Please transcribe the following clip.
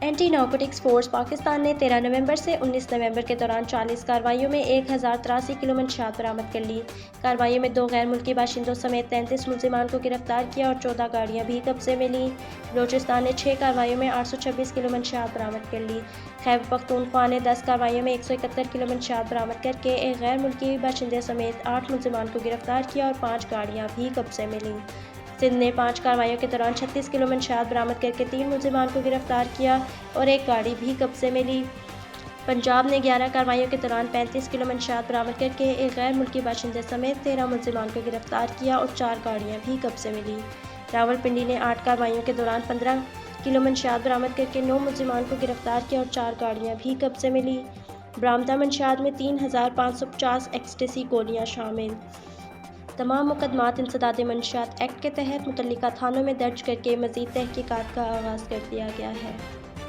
Anti narcotics force Pakistan نے 13 نومبر سے 19 نومبر کے دوران 40 کارروائیوں میں 1083 کلو منشیات برآمد کر لی۔ کارروائیوں میں 2 غیر ملکی باشندوں سمیت 33 ملزمان کو گرفتار کیا اور 14 گاڑیاں بھی قبضے میں لیں۔ بلوچستان نے 6 کارروائیوں میں 826 کلو منشیات برآمد کر لی۔ خیبر پختونخوا نے 10 کارروائیوں میں 171 کلو منشیات برآمد کر کے ایک غیر ملکی باشندے سمیت 8 ملزمان کو گرفتار کیا اور 5 گاڑیاں بھی قبضے میں لیں۔ سندھ نے 5 کارروائیوں کے دوران 36 کلو منشیات برآمد کر کے 3 ملزمان کو گرفتار کیا اور ایک گاڑی بھی قبضے میں لی۔ پنجاب نے 11 کارروائیوں کے دوران 35 کلو منشیات برآمد کر کے ایک غیر ملکی باشندے سمیت 13 ملزمان کو گرفتار کیا اور 4 گاڑیاں بھی قبضے میں لیں۔ راولپنڈی نے 8 کارروائیوں کے دوران 15 کلو منشیات برآمد کر کے 9 ملزمان کو گرفتار کیا اور 4 گاڑیاں بھی قبضے میں لیں۔ برآمدہ منشیات میں 3550 ایکسٹیسی گولیاں شامل۔ تمام مقدمات انسداد منشیات ایکٹ کے تحت متعلقہ تھانوں میں درج کر کے مزید تحقیقات کا آغاز کر دیا گیا ہے۔